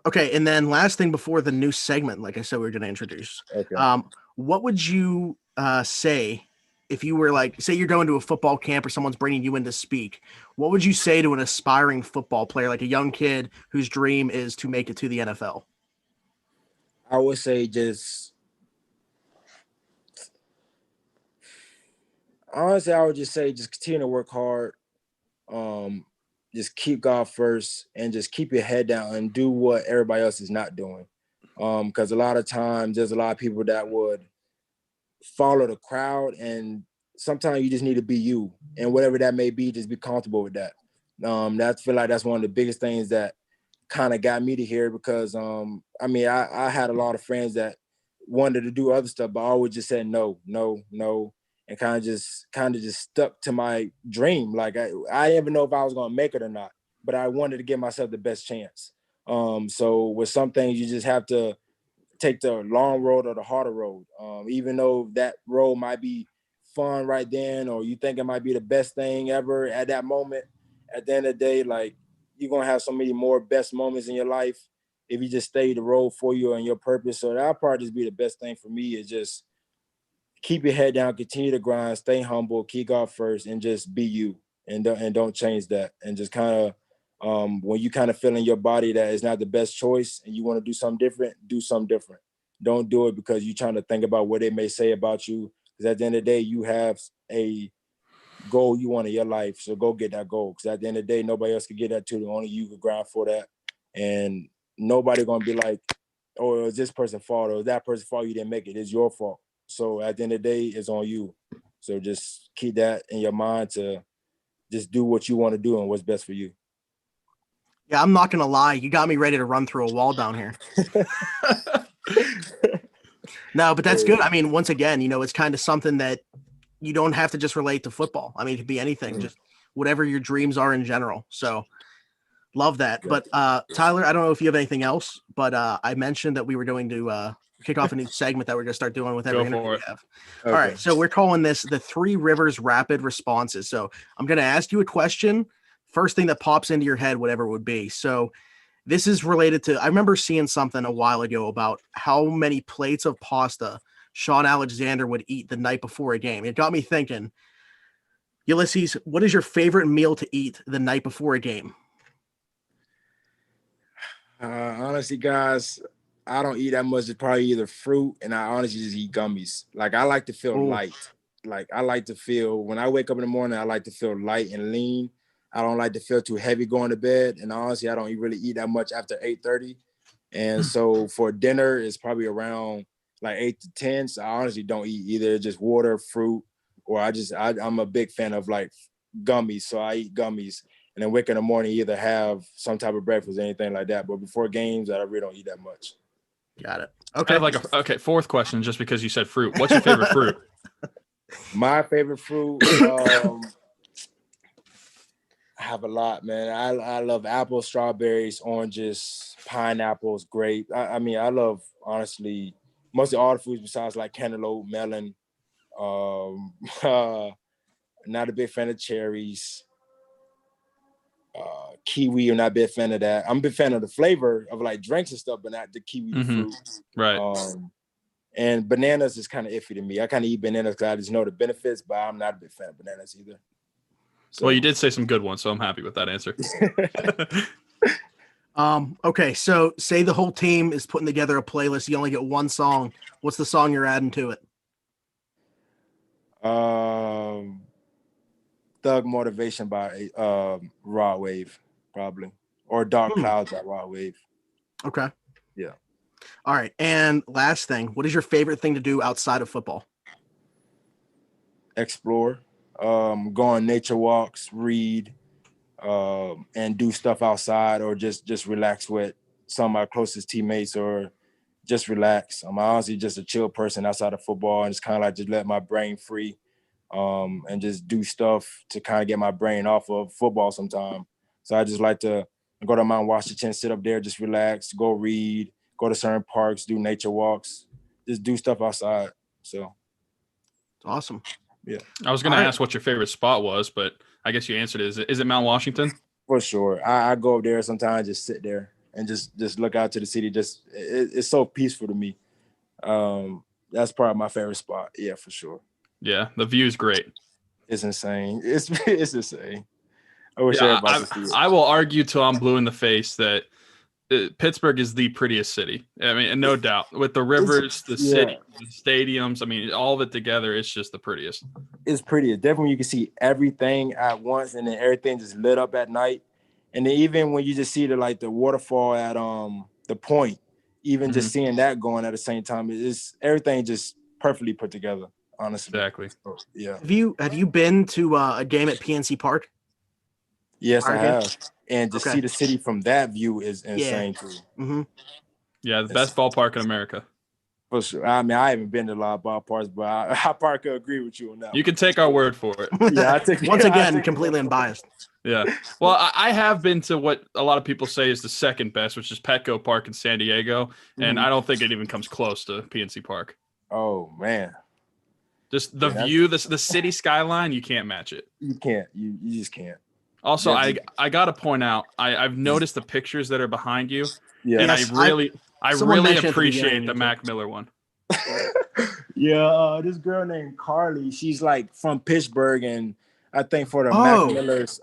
Okay, and then last thing before the new segment, like I said, we were going to introduce. Okay. What would you say if you were like, say you're going to a football camp or someone's bringing you in to speak? What would you say to an aspiring football player, like a young kid whose dream is to make it to the NFL? I would say I would just say just continue to work hard. Just keep God first and just keep your head down and do what everybody else is not doing. Because a lot of times there's a lot of people that would follow the crowd, and sometimes you just need to be you, and whatever that may be, just be comfortable with that. I feel like that's one of the biggest things that kind of got me to here because I had a lot of friends that wanted to do other stuff, but I always just said no, and kind of just stuck to my dream. Like I didn't even know if I was gonna make it or not, but I wanted to give myself the best chance. So with some things you just have to take the long road or the harder road. Even though that road might be fun right then, or you think it might be the best thing ever at that moment, at the end of the day, like you're gonna have so many more best moments in your life if you just stay the road for you and your purpose. So that'll probably just be the best thing for me is just keep your head down, continue to grind, stay humble, keep God first, and just be you, and don't change that. And just kind of when you kind of feel in your body that it's not the best choice and you want to do something different, do something different. Don't do it because you're trying to think about what they may say about you. Because at the end of the day, you have a goal you want in your life, so go get that goal. Because at the end of the day, nobody else can get that to you. Only you can grind for that, and nobody gonna be like, "Oh, it was this person's fault, or it was that person's fault you didn't make it." It's your fault. So at the end of the day, it's on you. So just keep that in your mind to just do what you want to do and what's best for you. Yeah, I'm not going to lie. You got me ready to run through a wall down here. No, but that's good. I mean, once again, it's kind of something that you don't have to just relate to football. I mean, it could be anything, just whatever your dreams are in general. So, Love that. But Tyler, I don't know if you have anything else, but I mentioned that we were going to kick off a new segment that we're going to start doing with every interview we have. Okay. All right. So we're calling this the Three Rivers Rapid Responses. So I'm going to ask you a question. First thing that pops into your head, whatever it would be. So this is related to, I remember seeing something a while ago about how many plates of pasta Sean Alexander would eat the night before a game. It got me thinking, Ulysses, what is your favorite meal to eat the night before a game? Honestly, guys, I don't eat that much. It's probably either fruit, and I honestly just eat gummies. Like, I like to feel light. Like, I like to feel, when I wake up in the morning, I like to feel light and lean. I don't like to feel too heavy going to bed. And honestly, I don't really eat that much after 8:30. And so for dinner, it's probably around like 8 to 10. So I honestly don't eat either just water, fruit, or I'm a big fan of like gummies. So I eat gummies. And then wake in the morning, either have some type of breakfast or anything like that. But before games, I really don't eat that much. Got it. Okay. I have fourth question, just because you said fruit. What's your favorite fruit? My favorite fruit, I have a lot, man. I love apples, strawberries, oranges, pineapples, grape. I mean, I love, honestly, mostly all the foods besides like cantaloupe, melon. Not a big fan of cherries. Kiwi, I'm not a big fan of that. I'm a big fan of the flavor of like drinks and stuff, but not the kiwi fruit. Right. And bananas is kind of iffy to me. I kind of eat bananas because I just know the benefits, but I'm not a big fan of bananas either. So. Well, you did say some good ones, so I'm happy with that answer. Okay, so say the whole team is putting together a playlist. You only get one song. What's the song you're adding to it? Thug Motivation by Raw Wave, probably. Or Dark Clouds by Raw Wave. Okay. Yeah. All right. And last thing, what is your favorite thing to do outside of football? Explore. Go on nature walks, read, and do stuff outside, or just relax with some of my closest teammates, or just relax. I'm honestly just a chill person outside of football, and it's kind of like just let my brain free. And just do stuff to kind of get my brain off of football sometime. So I just like to go to Mount Washington, sit up there, just relax, go read, go to certain parks, do nature walks, just do stuff outside. So it's awesome. Yeah. I was going to ask what your favorite spot was, but I guess you answered it. Is it Mount Washington? For sure. I go up there sometimes, just sit there and just look out to the city. It's so peaceful to me. That's probably my favorite spot. Yeah, for sure. Yeah, the view is great. It's insane. It's insane. I wish everybody could see it. I will argue till I'm blue in the face that Pittsburgh is the prettiest city. I mean, no doubt. With the rivers, city, the stadiums, I mean, all of it together, it's just the prettiest. It's pretty. It's definitely, you can see everything at once, and then everything just lit up at night. And then even when you just see the waterfall at the point, even just seeing that going at the same time, it's everything just perfectly put together. Honestly. Exactly. Yeah. Have you been to a game at PNC Park? Yes, I have. And to see the city from that view is insane too. Mm-hmm. Yeah, the best ballpark in America. For sure. I mean, I haven't been to a lot of ballparks, but I probably could agree with you on that. You can take our word for it. Yeah, once again, completely unbiased. Yeah. Well, I have been to what a lot of people say is the second best, which is Petco Park in San Diego, and I don't think it even comes close to PNC Park. Oh man. Just the view, the city skyline, you can't match it. You can't. You just can't. Also, I got to point out, I've noticed the pictures that are behind you, and yes, I really appreciate the Mac Miller one. Yeah, this girl named Carly, she's like from Pittsburgh, and I think for the Mac Millers,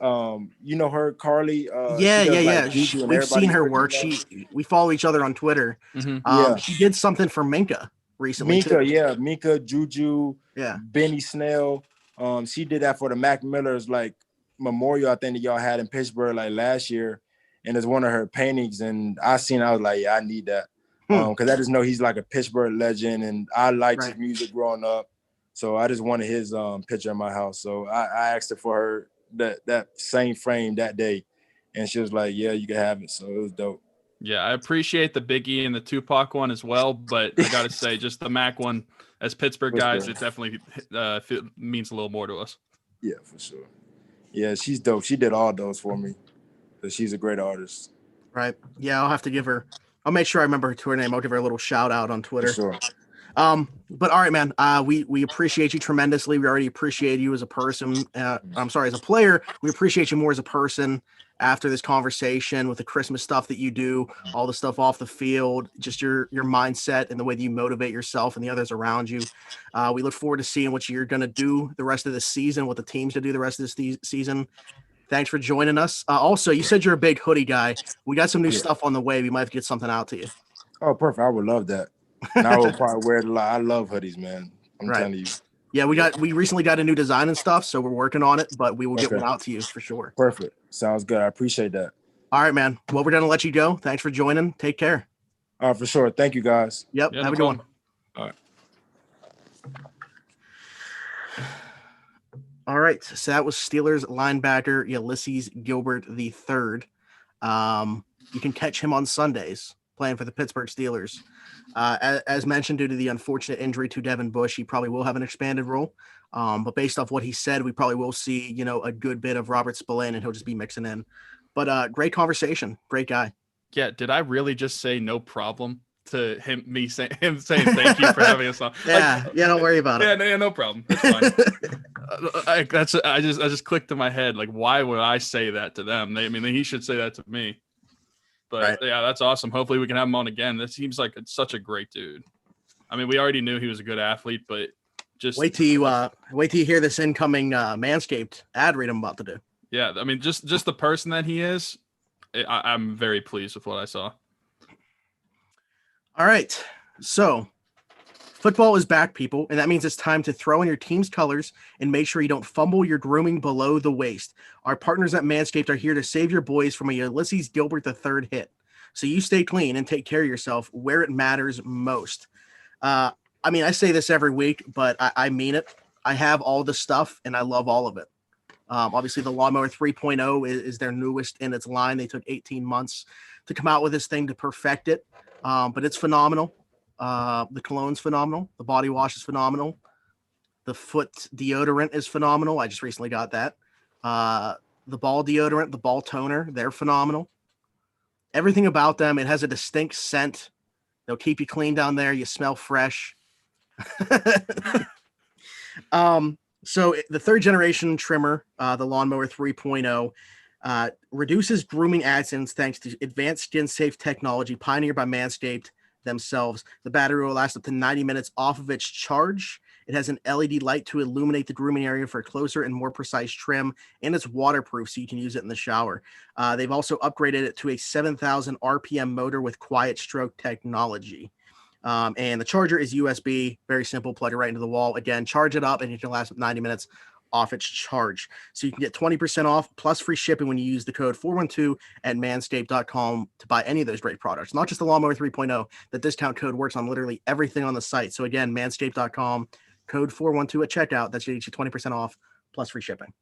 you know her, Carly. Yeah. We've seen her work. We follow each other on Twitter. Mm-hmm. She did something for Minka recently. Minka, Juju, Benny Snell. She did that for the Mac Millers like memorial, I think, that y'all had in Pittsburgh like last year, and it's one of her paintings. And I was like, yeah, I need that, because I just know he's like a Pittsburgh legend, and I liked his music growing up, so I just wanted his picture in my house. So I asked her for her that same frame that day, and she was like, yeah, you can have it. So it was dope. Yeah, I appreciate the Biggie and the Tupac one as well, but I gotta say, just the Mac one, as Pittsburgh guys, it definitely means a little more to us. Yeah, for sure. Yeah, she's dope. She did all those for me. because she's a great artist. Right. Yeah, I'll make sure I remember her name. I'll give her a little shout out on Twitter. For sure. But all right, man, we appreciate you tremendously. We already appreciate you as a person. As a player, we appreciate you more as a person after this conversation with the Christmas stuff that you do, all the stuff off the field, just your mindset and the way that you motivate yourself and the others around you. We look forward to seeing what you're going to do the rest of the season, what the team's to do the rest of this season. Thanks for joining us. Also, you said you're a big hoodie guy. We got some new stuff on the way. We might have to get something out to you. Oh, perfect. I would love that. And I will probably wear it a lot. I love hoodies, man. I'm telling you. Yeah, we recently got a new design and stuff, so we're working on it, but we will get one out to you for sure. Perfect. Sounds good. I appreciate that. All right, man. Well, we're gonna let you go. Thanks for joining. Take care. For sure. Thank you, guys. Yep. Yeah, have a good one. All right. All right. So that was Steelers linebacker Ulysees Gilbert III. You can catch him on Sundays playing for the Pittsburgh Steelers. As mentioned, due to the unfortunate injury to Devin Bush, he probably will have an expanded role. But based off what he said, we probably will see, a good bit of Robert Spillane, and he'll just be mixing in. But great conversation. Great guy. Yeah. Did I really just say no problem to him saying thank you for having us on? Yeah. Don't worry about it. Yeah, no problem. It's fine. I just clicked in my head, like, why would I say that to them? He should say that to me. But yeah, that's awesome. Hopefully we can have him on again. That seems like it's such a great dude. We already knew he was a good athlete, but just wait till you hear this incoming Manscaped ad read I'm about to do. Yeah, just the person that he is, I'm very pleased with what I saw. All right, so football is back, people, and that means it's time to throw in your team's colors and make sure you don't fumble your grooming below the waist. Our partners at Manscaped are here to save your boys from a Ulysees Gilbert III hit. So you stay clean and take care of yourself where it matters most. I say this every week, but I mean it. I have all the stuff, and I love all of it. Obviously, the Lawnmower 3.0 is their newest in its line. They took 18 months to come out with this thing to perfect it, but it's phenomenal. The cologne's phenomenal. The body wash is phenomenal. The foot deodorant is phenomenal. I just recently got that. The ball deodorant, the ball toner, they're phenomenal. Everything about them, it has a distinct scent. They'll keep you clean down there. You smell fresh. So the third generation trimmer, the Lawnmower 3.0, reduces grooming accidents thanks to advanced skin safe technology pioneered by Manscaped themselves. The battery will last up to 90 minutes off of its charge. It has an LED light to illuminate the grooming area for closer and more precise trim, and it's waterproof, so you can use it in the shower. They've also upgraded it to a 7,000 RPM motor with quiet stroke technology. And the charger is USB, very simple, plug it right into the wall. Again, charge it up and it can last 90 minutes off its charge. So you can get 20% off plus free shipping when you use the code 412 at manscaped.com to buy any of those great products, not just the Lawnmower 3.0. The discount code works on literally everything on the site. So again, manscaped.com, code 412 at checkout. That's going to get you 20% off plus free shipping.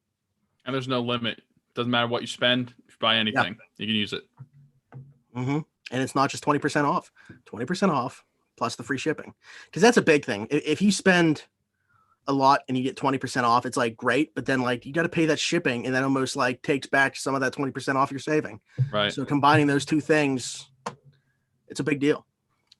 And there's no limit. Doesn't matter what you spend. If you buy anything, you can use it. Mm-hmm. And it's not just 20% off, 20% off plus the free shipping. Because that's a big thing. If you spend a lot and you get 20% off, it's like great, but then like you got to pay that shipping, and that almost like takes back some of that 20% off you're saving. Right. So combining those two things, it's a big deal.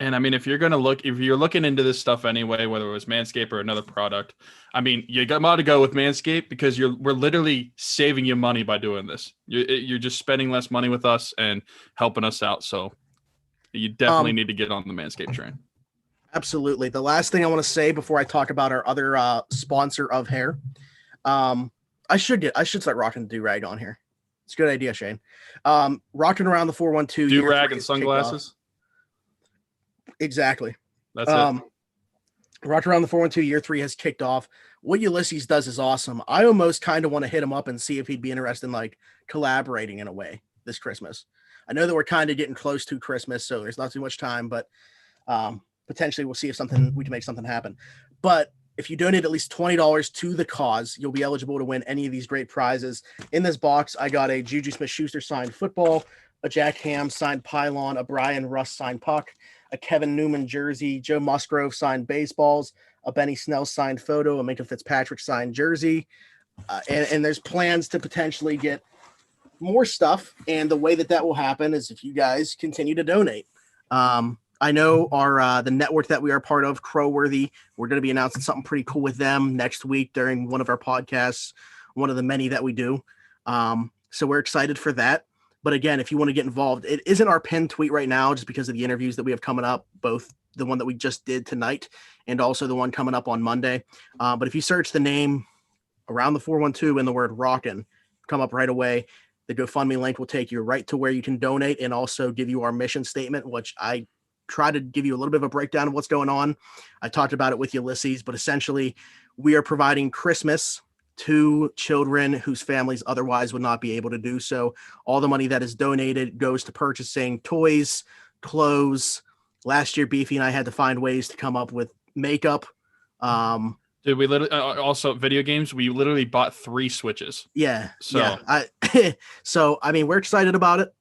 And if you're looking into this stuff anyway, whether it was Manscaped or another product, you got to go with Manscaped because we're literally saving you money by doing this. You're just spending less money with us and helping us out. So you definitely need to get on the Manscaped train. Absolutely. The last thing I want to say before I talk about our other sponsor of hair, I should start rocking the do-rag on here. It's a good idea, Shane. Rocking around the 412 do-rag and sunglasses. Exactly. That's it. Rock Around the 412 year 3 has kicked off. What Ulysees does is awesome. I almost kind of want to hit him up and see if he'd be interested in like collaborating in a way this Christmas. I know that we're kind of getting close to Christmas, so there's not too much time, but potentially we'll see if we can make something happen. But if you donate at least $20 to the cause, you'll be eligible to win any of these great prizes. In this box, I got a Juju Smith-Schuster signed football, a Jack Ham signed pylon, a Brian Russ signed puck, a Kevin Newman jersey, Joe Musgrove signed baseballs, a Benny Snell signed photo, a Minka Fitzpatrick signed jersey. And there's plans to potentially get more stuff. And the way that will happen is if you guys continue to donate. I know our the network that we are part of, Crowworthy, we're going to be announcing something pretty cool with them next week during one of our podcasts, one of the many that we do. So we're excited for that. But again, if you want to get involved, it isn't our pinned tweet right now just because of the interviews that we have coming up, both the one that we just did tonight and also the one coming up on Monday. But if you search the name Around the 412 and the word Rockin', come up right away. The GoFundMe link will take you right to where you can donate and also give you our mission statement, which I try to give you a little bit of a breakdown of what's going on. I talked about it with Ulysses, but essentially we are providing Christmas to children whose families otherwise would not be able to do so. All the money that is donated goes to purchasing toys, clothes. Last year, Beefy and I had to find ways to come up with makeup. Dude, we literally also video games. We literally bought 3 Switches. Yeah. So, yeah. So I mean, we're excited about it.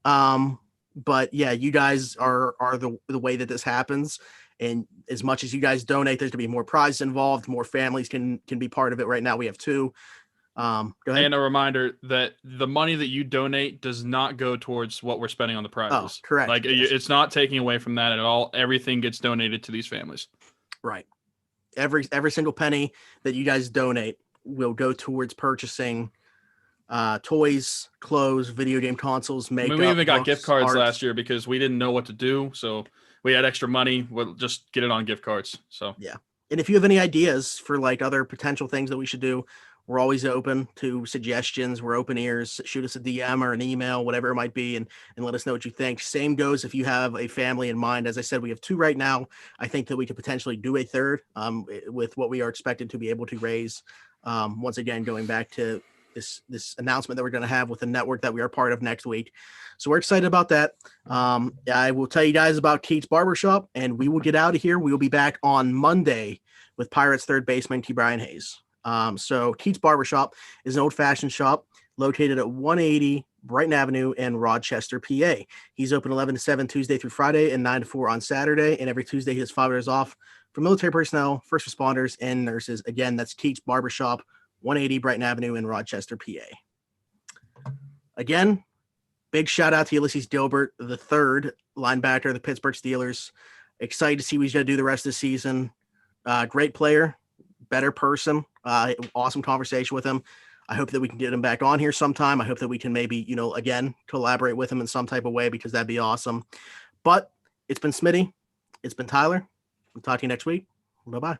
But yeah, you guys are the way that this happens. And as much as you guys donate, there's gonna be more prizes involved. More families can be part of it. Right now, we have 2. Go ahead. And a reminder that the money that you donate does not go towards what we're spending on the prizes. Oh, correct. Like Yes. it's not taking away from that at all. Everything gets donated to these families. Right. Every single penny that you guys donate will go towards purchasing toys, clothes, video game consoles, makeup. I mean, we even got books, gift cards art. last year because we didn't know what to do. So we had extra money. We'll just get it on gift cards. So yeah. And if you have any ideas for like other potential things that we should do, we're always open to suggestions. We're open ears. Shoot us a DM or an email, whatever it might be, and let us know what you think. Same goes if you have a family in mind. As I said, we have 2 right now. I think that we could potentially do a third with what we are expected to be able to raise. Once again, going back to this announcement that we're going to have with the network that we are part of next week. So we're excited about that. I will tell you guys about Keats Barbershop, and we will get out of here. We will be back on Monday with Pirates third baseman T. Brian Hayes. So Keats Barbershop is an old-fashioned shop located at 180 Brighton Avenue in Rochester, PA. He's open 11 to 7 Tuesday through Friday and 9 to 4 on Saturday. And every Tuesday he has 5 hours off for military personnel, first responders, and nurses. Again, that's Keats Barbershop, 180 Brighton Avenue in Rochester, PA. Again, big shout out to Ulysees Gilbert III, linebacker of the Pittsburgh Steelers. Excited to see what he's going to do the rest of the season. Great player, better person. Awesome conversation with him. I hope that we can get him back on here sometime. I hope that we can maybe, again, collaborate with him in some type of way because that'd be awesome. But it's been Smitty. It's been Tyler. We'll talk to you next week. Bye-bye.